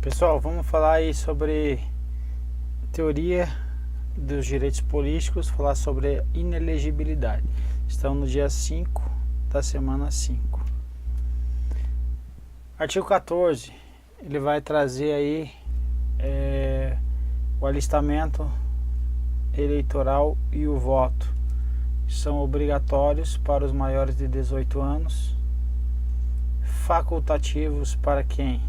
Pessoal, vamos falar aí sobre teoria dos direitos políticos, falar sobre inelegibilidade. Estamos no dia 5 da semana 5. Artigo 14, ele vai trazer aí o alistamento eleitoral e o voto. São obrigatórios para os maiores de 18 anos, facultativos para quem?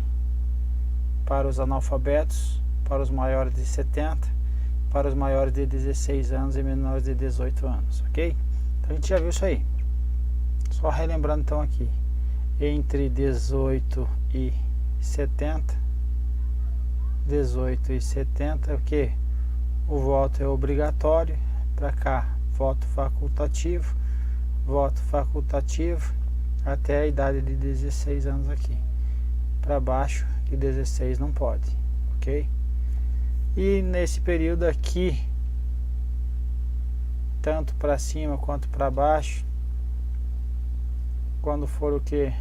Para os analfabetos, para os maiores de 70, para os maiores de 16 anos e menores de 18 anos, ok? Então a gente já viu isso aí. Só relembrando então aqui, entre 18 e 70, 18 e 70 o que? O voto é obrigatório, para cá, voto facultativo até a idade de 16 anos aqui. Para baixo de 16 não pode, ok? E nesse período aqui, tanto para cima quanto para baixo, quando for o que?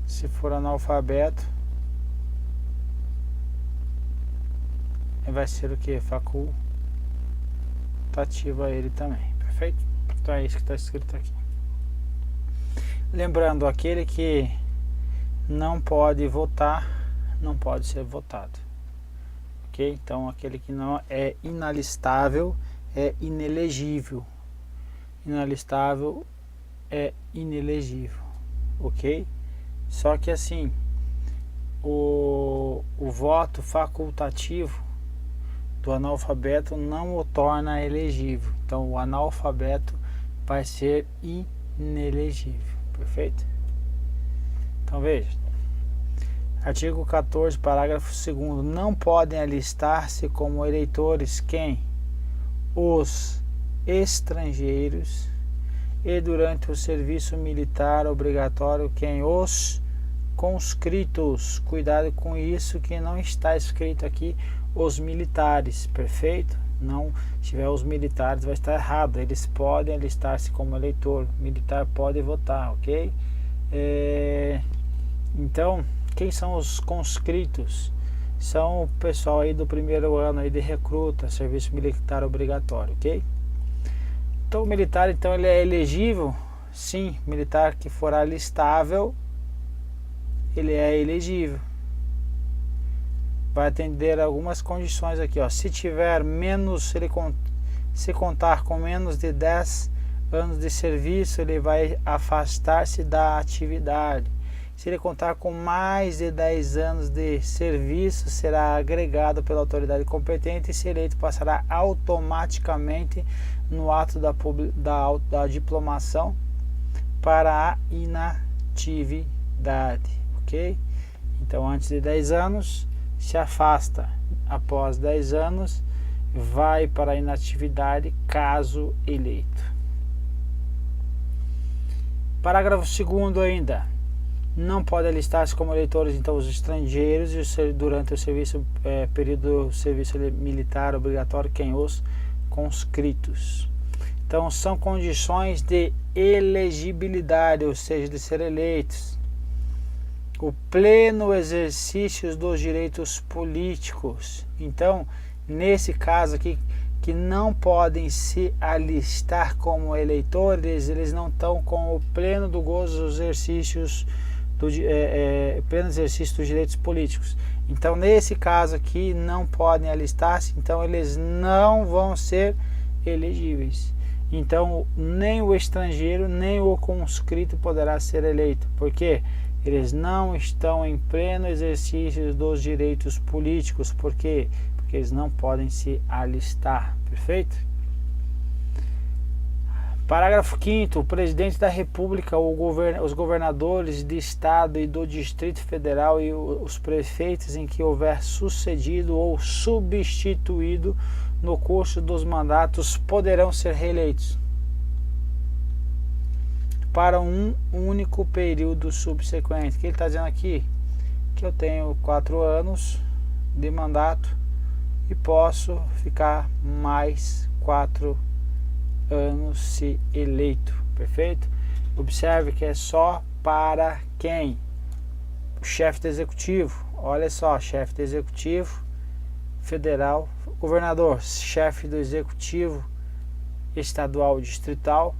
Se for analfabeto, vai ser o que? Facultativa ele também, perfeito? Então é isso que está escrito aqui. Lembrando, aquele que não pode votar, não pode ser votado, ok? Então aquele que não é inalistável é inelegível, inalistável é inelegível, ok? Só que assim, o voto facultativo do analfabeto não o torna elegível, então o analfabeto vai ser inelegível, perfeito? Então veja, artigo 14, parágrafo 2º, não podem alistar-se como eleitores quem? Os estrangeiros, e durante o serviço militar obrigatório quem? Os conscritos. Cuidado com isso que não está escrito aqui os militares, perfeito? Não, se tiver os militares vai estar errado, eles podem alistar-se como eleitor, militar pode votar, ok? Então, quem são os conscritos? São o pessoal aí do primeiro ano aí de recruta, serviço militar obrigatório, ok? Então o militar, então, ele é elegível? Sim, militar que for alistável, ele é elegível. Vai atender algumas condições aqui, ó. Se tiver menos, se contar com menos de 10 anos de serviço, ele vai afastar-se da atividade. Se ele contar com mais de 10 anos de serviço, será agregado pela autoridade competente e, se eleito, passará automaticamente no ato da diplomação para a inatividade, ok? Então, antes de 10 anos, se afasta. Após 10 anos, vai para a inatividade, caso eleito. Parágrafo 2º ainda. Não pode alistar-se como eleitores, então, os estrangeiros e durante o período do serviço militar obrigatório, quem? Os conscritos. Então, são condições de elegibilidade, ou seja, de ser eleitos. O pleno exercício dos direitos políticos. Então, nesse caso aqui, que não podem se alistar como eleitores, eles não estão com o pleno do gozo dos exercícios pleno exercício dos direitos políticos. Então, nesse caso aqui, não podem alistar-se, então eles não vão ser elegíveis. Então, nem o estrangeiro, nem o conscrito poderá ser eleito. Por quê? Eles não estão em pleno exercício dos direitos políticos. Por quê? Porque eles não podem se alistar. Perfeito? Parágrafo 5º, o presidente da República, os governadores de estado e do Distrito Federal e os prefeitos em que houver sucedido ou substituído no curso dos mandatos poderão ser reeleitos para um único período subsequente. O que ele está dizendo aqui? Que eu tenho 4 anos de mandato e posso ficar mais 4 anos se eleito, perfeito? Observe que é só para quem? chefe do executivo, olha só, chefe do executivo federal, governador, chefe do executivo estadual distrital,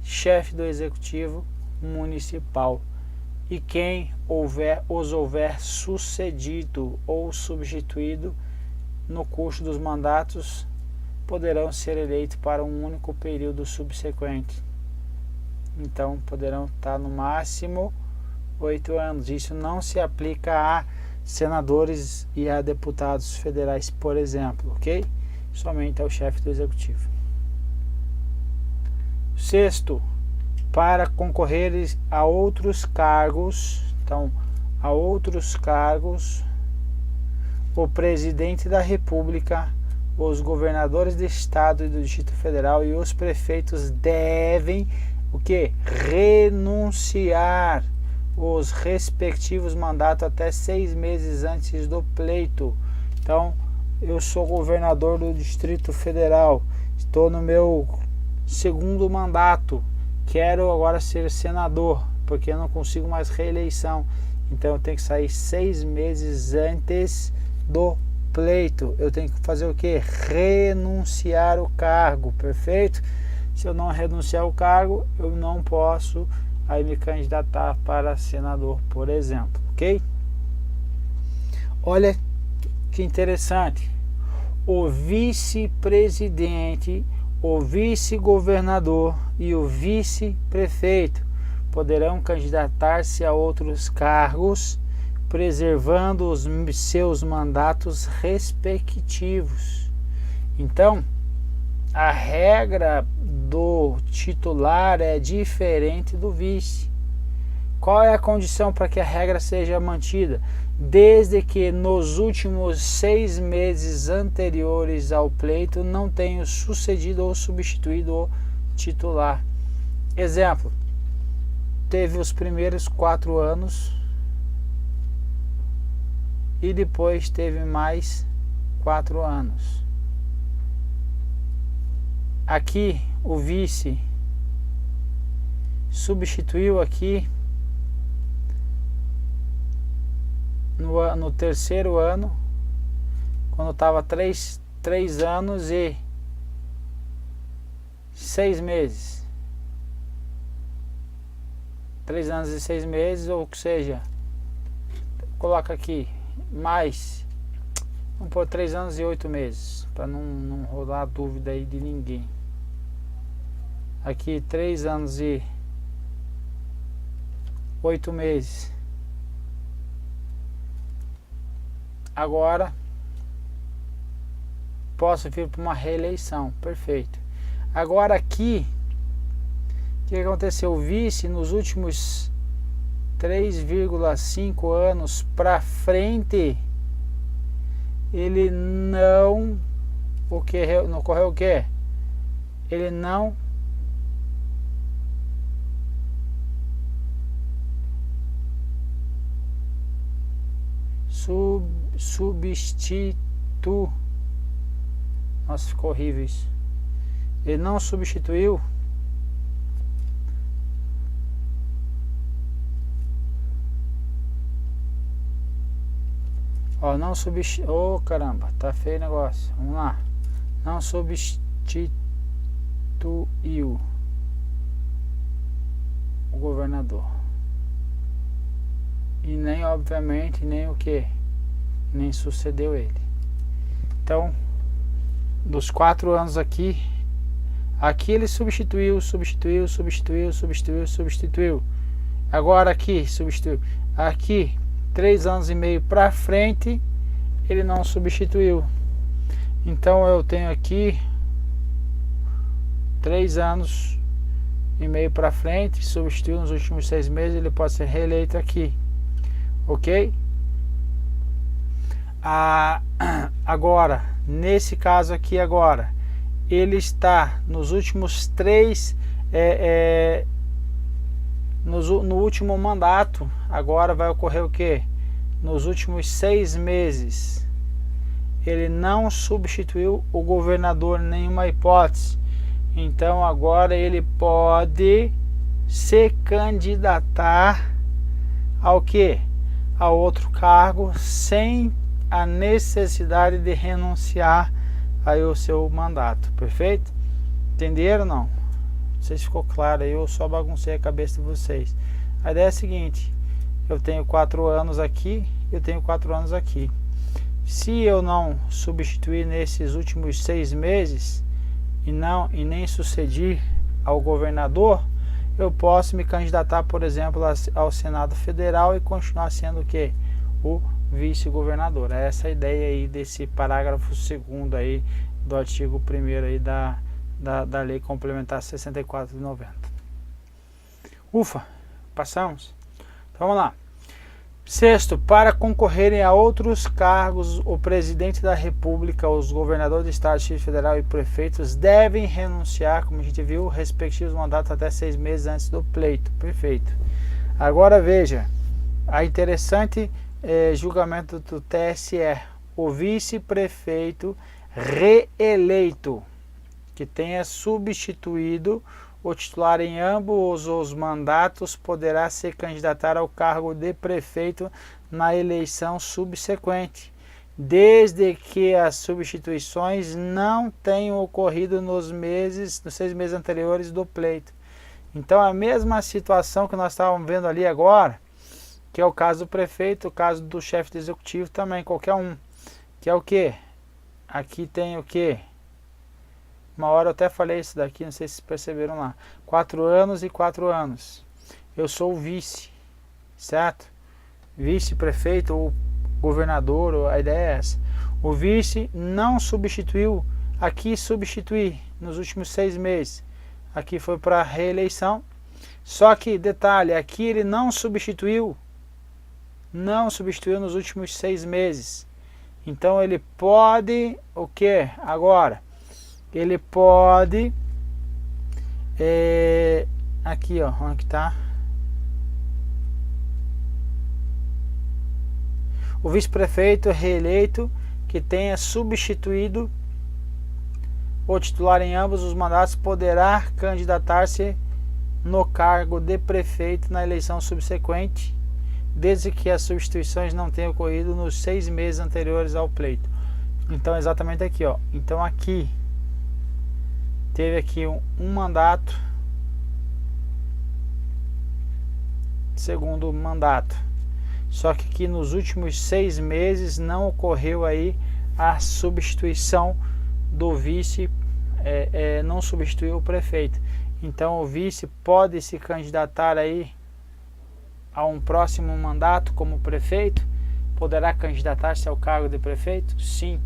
chefe do executivo municipal. E quem os houver sucedido ou substituído no curso dos mandatos poderão ser eleitos para um único período subsequente. Então poderão estar no máximo 8 anos. Isso não se aplica a senadores e a deputados federais, por exemplo, ok? Somente ao chefe do executivo. Sexto, para concorrer a outros cargos, então, a outros cargos, o presidente da República, os governadores de estado e do Distrito Federal e os prefeitos devem o que? Renunciar os respectivos mandatos até 6 meses antes do pleito. Então, eu sou governador do Distrito Federal, estou no meu segundo mandato, quero agora ser senador, porque eu não consigo mais reeleição. Então eu tenho que sair 6 meses antes do pleito. Eu tenho que fazer o que? Renunciar o cargo, perfeito? Se eu não renunciar o cargo, eu não posso aí me candidatar para senador, por exemplo, ok? Olha que interessante. O vice-presidente, o vice-governador e o vice-prefeito poderão candidatar-se a outros cargos, preservando os seus mandatos respectivos. Então, a regra do titular é diferente do vice. Qual é a condição para que a regra seja mantida? Desde que nos últimos 6 meses anteriores ao pleito não tenha sucedido ou substituído o titular. Exemplo, teve os primeiros 4 anos e depois teve mais 4 anos. Aqui o vice substituiu aqui no terceiro ano, quando estava 3 anos e 6 meses. 3 anos e 6 meses, ou seja, coloca aqui mais, vamos pôr 3 anos e 8 meses, para não rolar dúvida aí de ninguém. Aqui 3 anos e 8 meses. Agora posso vir para uma reeleição, perfeito. Agora aqui, o que aconteceu? O vice nos últimos 3,5 anos para frente, ele não ocorreu o que? Ele não nossa, ficou horrível isso. Ele não substituiu não substituiu, caramba, tá feio o negócio, vamos lá, não substituiu o governador e nem, obviamente, nem o que? Nem sucedeu ele. Então, dos 4 anos aqui ele substituiu. Agora aqui substituiu. Aqui 3 anos e meio para frente ele não substituiu. Então eu tenho aqui 3 anos e meio para frente, substituiu nos últimos 6 meses, ele pode ser reeleito aqui, ok? Agora, nesse caso aqui agora, ele está nos últimos 3, no último mandato. Agora vai ocorrer o que? Nos últimos 6 meses, ele não substituiu o governador em nenhuma hipótese. Então agora ele pode se candidatar ao que? a outro cargo sem a necessidade de renunciar aí o seu mandato, perfeito? Entenderam ou não? Não sei se ficou claro aí, eu só baguncei a cabeça de vocês. A ideia é a seguinte: eu tenho 4 anos aqui, eu tenho 4 anos aqui. Se eu não substituir nesses últimos 6 meses e nem suceder ao governador, eu posso me candidatar, por exemplo, ao Senado Federal e continuar sendo o quê? O vice-governador. É essa a ideia aí desse parágrafo 2º aí do artigo 1º aí da Lei Complementar 64 de 90. Ufa, passamos. Então vamos lá. 6º, para concorrerem a outros cargos, o presidente da República, os governadores de estado, Distrito Federal e prefeitos devem renunciar, como a gente viu, respectivos mandatos até 6 meses antes do pleito. Perfeito. Agora veja, a interessante julgamento do TSE. O vice-prefeito reeleito que tenha substituído o titular em ambos os mandatos poderá se candidatar ao cargo de prefeito na eleição subsequente, desde que as substituições não tenham ocorrido nos 6 meses anteriores do pleito. Então a mesma situação que nós estávamos vendo ali agora, que é o caso do prefeito, o caso do chefe do executivo também, qualquer um, que é o que? Aqui tem o que? Uma hora eu até falei isso daqui, não sei se vocês perceberam lá. 4 anos e 4 anos. Eu sou o vice, certo? Vice-prefeito ou governador, a ideia é essa. O vice não substituiu, aqui substituí nos últimos 6 meses. Aqui foi para reeleição. Só que, detalhe, aqui ele não substituiu nos últimos 6 meses. Então ele pode, o que agora? Ele pode, aqui ó, onde está? O vice-prefeito reeleito que tenha substituído o titular em ambos os mandatos poderá candidatar-se no cargo de prefeito na eleição subsequente, desde que as substituições não tenham ocorrido nos 6 meses anteriores ao pleito. Então exatamente aqui ó, então aqui teve aqui um mandato, segundo mandato, só que aqui nos últimos 6 meses não ocorreu aí a substituição do vice, não substituiu o prefeito. Então o vice pode se candidatar aí a um próximo mandato como prefeito, poderá candidatar-se ao cargo de prefeito? Sim.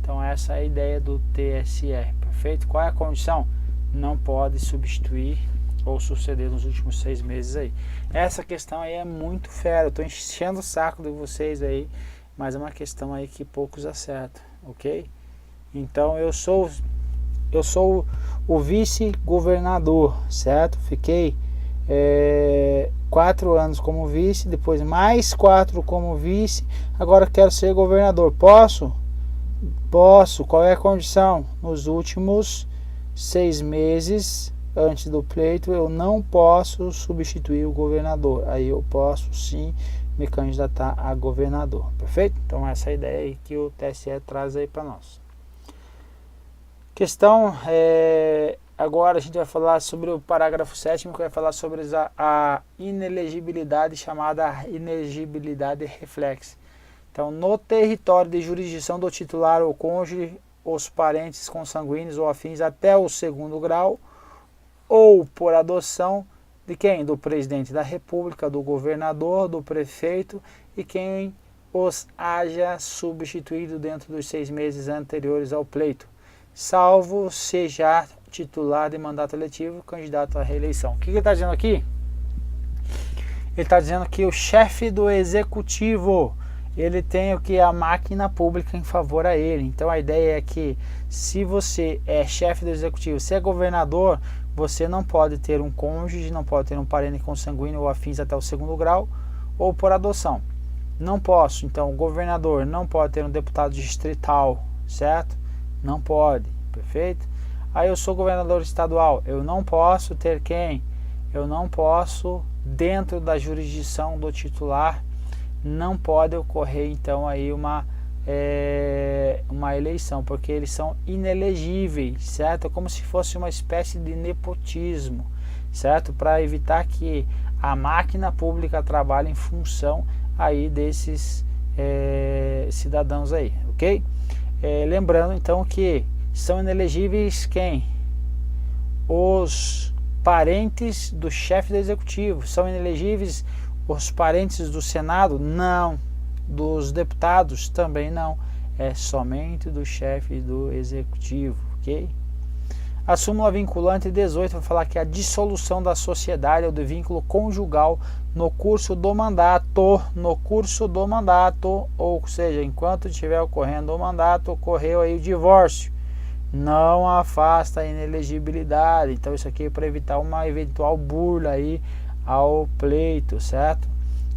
Então essa é a ideia do TSE. Perfeito? Qual é a condição? Não pode substituir ou suceder nos últimos 6 meses aí. Essa questão aí é muito fera. Eu estou enchendo o saco de vocês aí, mas é uma questão aí que poucos acertam, ok? Então eu sou o vice-governador, certo? Fiquei 4 anos como vice, depois mais 4 como vice, agora quero ser governador. Posso? Posso. Qual é a condição? Nos últimos 6 meses antes do pleito eu não posso substituir o governador. Aí eu posso sim me candidatar a governador. Perfeito? Então essa é a ideia aí que o TSE traz aí para nós. Questão agora a gente vai falar sobre o parágrafo 7º, que vai falar sobre a inelegibilidade, chamada inelegibilidade reflexa. Então, no território de jurisdição do titular ou cônjuge, os parentes consanguíneos ou afins até o 2º grau, ou por adoção de quem? Do presidente da República, do governador, do prefeito e quem os haja substituído dentro dos 6 meses anteriores ao pleito, salvo seja titular de mandato eletivo, candidato à reeleição. O que ele está dizendo aqui? Ele está dizendo que o chefe do executivo, ele tem o que? A máquina pública em favor a ele. Então a ideia é que se você é chefe do executivo, se é governador, você não pode ter um cônjuge, não pode ter um parente consanguíneo ou afins até o 2º grau, ou por adoção. Não posso, então, o governador não pode ter um deputado distrital, certo? Não pode, perfeito? Aí eu sou governador estadual, eu não posso ter quem? Eu não posso, dentro da jurisdição do titular, não pode ocorrer então aí uma eleição, porque eles são inelegíveis, certo? Como se fosse uma espécie de nepotismo, certo? Para evitar que a máquina pública trabalhe em função aí desses cidadãos aí, ok? Lembrando então que são inelegíveis quem? Os parentes do chefe do executivo. São inelegíveis os parentes do Senado? Não. Dos deputados? Também não. É somente do chefe do executivo, ok? A súmula vinculante 18 vai falar que a dissolução da sociedade ou do vínculo conjugal no curso do mandato, ou seja, enquanto estiver ocorrendo o mandato, ocorreu aí o divórcio, não afasta a inelegibilidade. Então isso aqui é para evitar uma eventual burla aí ao pleito, certo?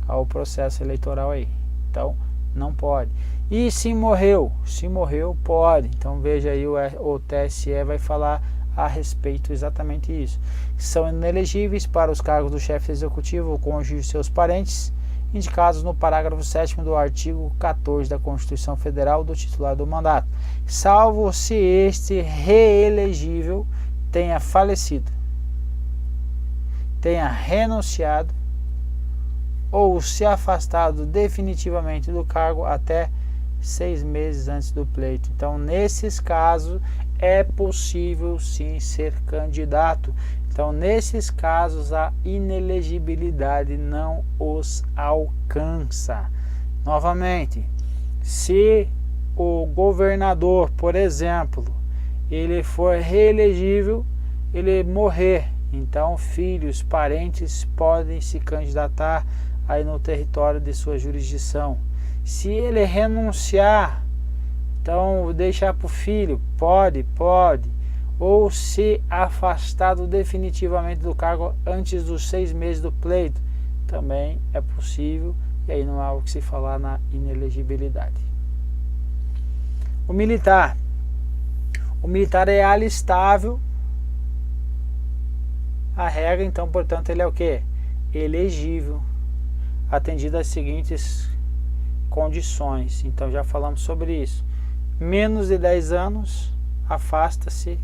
Ao processo eleitoral aí. Então não pode. E se morreu? Se morreu, pode. Então veja aí, o TSE vai falar a respeito exatamente isso. São inelegíveis para os cargos do chefe executivo, o cônjuge e seus parentes, indicados no parágrafo 7º do artigo 14 da Constituição Federal do titular do mandato, salvo se este reelegível tenha falecido, tenha renunciado ou se afastado definitivamente do cargo até 6 meses antes do pleito. Então, nesses casos, é possível sim ser candidato. Então, nesses casos, a inelegibilidade não os alcança. Novamente, se o governador, por exemplo, ele for reelegível, ele morrer, então filhos, parentes podem se candidatar aí no território de sua jurisdição. Se ele renunciar, então deixar para o filho, pode. Ou se afastado definitivamente do cargo antes dos 6 meses do pleito, também é possível, e aí não há o que se falar na inelegibilidade. O militar é alistável, a regra, então, portanto, ele é o que? Elegível, atendido às seguintes condições. Então já falamos sobre isso. Menos de 10 anos, afasta-se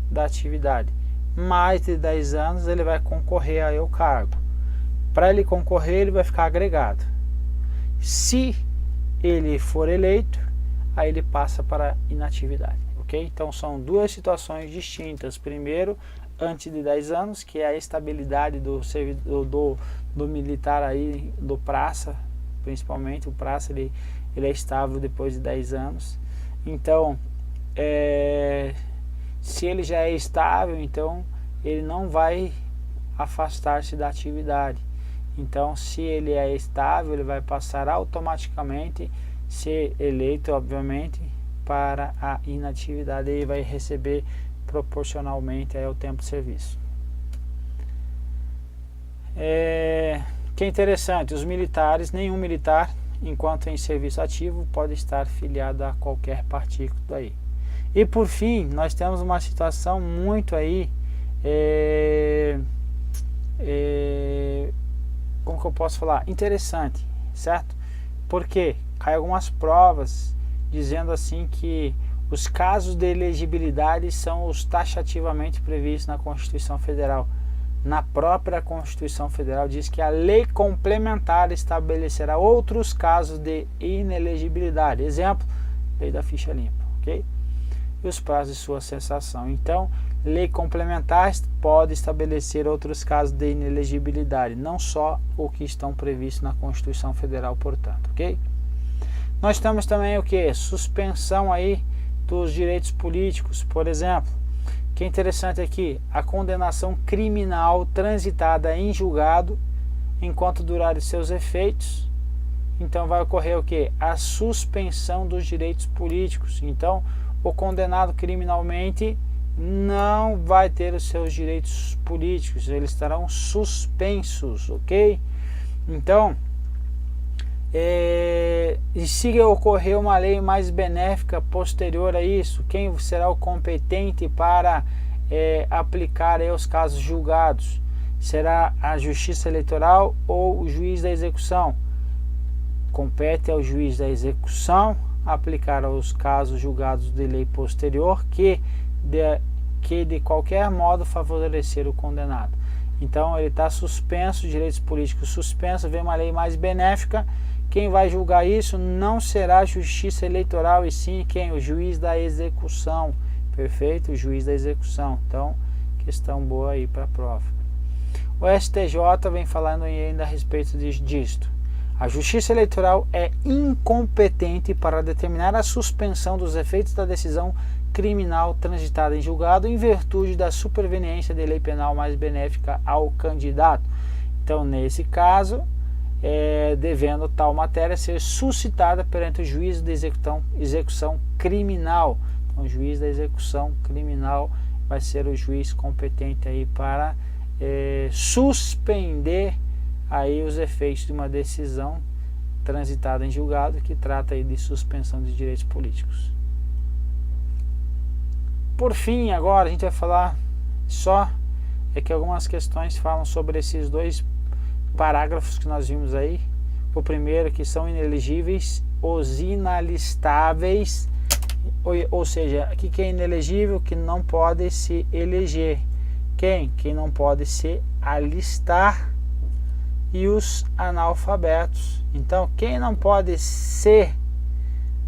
da atividade. Mais de 10 anos, ele vai concorrer ao cargo. Para ele concorrer, ele vai ficar agregado. Se ele for eleito, aí ele passa para inatividade, ok? Então são duas situações distintas. Primeiro, antes de 10 anos, que é a estabilidade do militar aí, do praça, principalmente o praça, ele é estável depois de 10 anos. Então, se ele já é estável, então ele não vai afastar-se da atividade. Então, se ele é estável, ele vai passar automaticamente, ser eleito, obviamente, para a inatividade, e vai receber proporcionalmente ao tempo de serviço. Que é interessante, os militares, nenhum militar, enquanto em serviço ativo, pode estar filiado a qualquer partido aí. E por fim, nós temos uma situação muito aí, como que eu posso falar? Interessante, certo? Porque cai algumas provas dizendo assim que os casos de elegibilidade são os taxativamente previstos na Constituição Federal. Na própria Constituição Federal diz que a lei complementar estabelecerá outros casos de inelegibilidade. Exemplo, lei da ficha limpa, ok? E os prazos de sua cessação. Então, lei complementar pode estabelecer outros casos de inelegibilidade, não só o que estão previstos na Constituição Federal, portanto, ok? Nós temos também o que? Suspensão aí dos direitos políticos, por exemplo. Que é interessante aqui, a condenação criminal transitada em julgado enquanto durarem seus efeitos, então vai ocorrer o que? A suspensão dos direitos políticos. Então, o condenado criminalmente não vai ter os seus direitos políticos, eles estarão suspensos, ok? Então, e se ocorrer uma lei mais benéfica posterior a isso, quem será o competente para aplicar os casos julgados? Será a Justiça Eleitoral ou o juiz da execução? Compete ao juiz da execução aplicar aos casos julgados de lei posterior que de qualquer modo favorecer o condenado. Então ele está suspenso, direitos políticos suspensos, vem uma lei mais benéfica. Quem vai julgar isso não será a justiça eleitoral, e sim quem? O juiz da execução. Perfeito? O juiz da execução. Então, questão boa aí para a prova. O STJ vem falando ainda a respeito disto. A justiça eleitoral é incompetente para determinar a suspensão dos efeitos da decisão criminal transitada em julgado em virtude da superveniência de lei penal mais benéfica ao candidato. Então, nesse caso, devendo tal matéria ser suscitada perante o juiz de execução criminal. Então, o juiz da execução criminal vai ser o juiz competente aí para suspender aí os efeitos de uma decisão transitada em julgado que trata aí de suspensão de direitos políticos. Por fim, agora a gente vai falar que algumas questões falam sobre esses dois parágrafos que nós vimos aí. O primeiro, que são inelegíveis os inalistáveis, ou seja, o que é inelegível? Que não pode se eleger. Quem não pode se alistar, e os analfabetos. Então, quem não pode se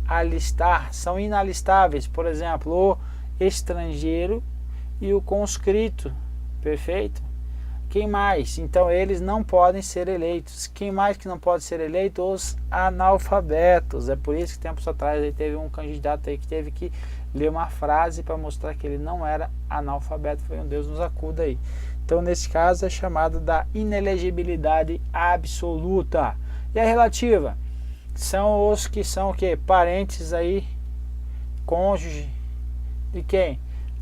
alistar são inalistáveis, por exemplo, o estrangeiro e o conscrito. Perfeito? Quem mais? Então, eles não podem ser eleitos. Quem mais que não pode ser eleito? Os analfabetos. É por isso que tempos atrás aí teve um candidato aí que teve que ler uma frase para mostrar que ele não era analfabeto. Foi um Deus nos acuda aí. Então, nesse caso, é chamado da inelegibilidade absoluta. E a relativa? São os que são o quê? Parentes aí, cônjuge de quem?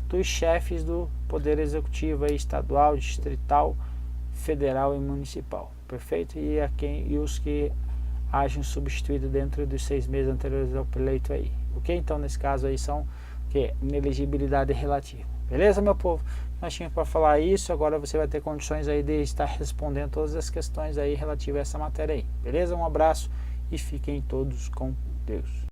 Dos chefes do Poder Executivo aí, estadual, distrital, federal e municipal. Perfeito? E os que agem substituído dentro dos 6 meses anteriores ao pleito aí. Ok? Então, nesse caso aí são o quê? Inelegibilidade relativa. Beleza, meu povo? Nós tínhamos para falar isso, agora você vai ter condições aí de estar respondendo todas as questões aí relativas a essa matéria aí. Beleza? Um abraço e fiquem todos com Deus.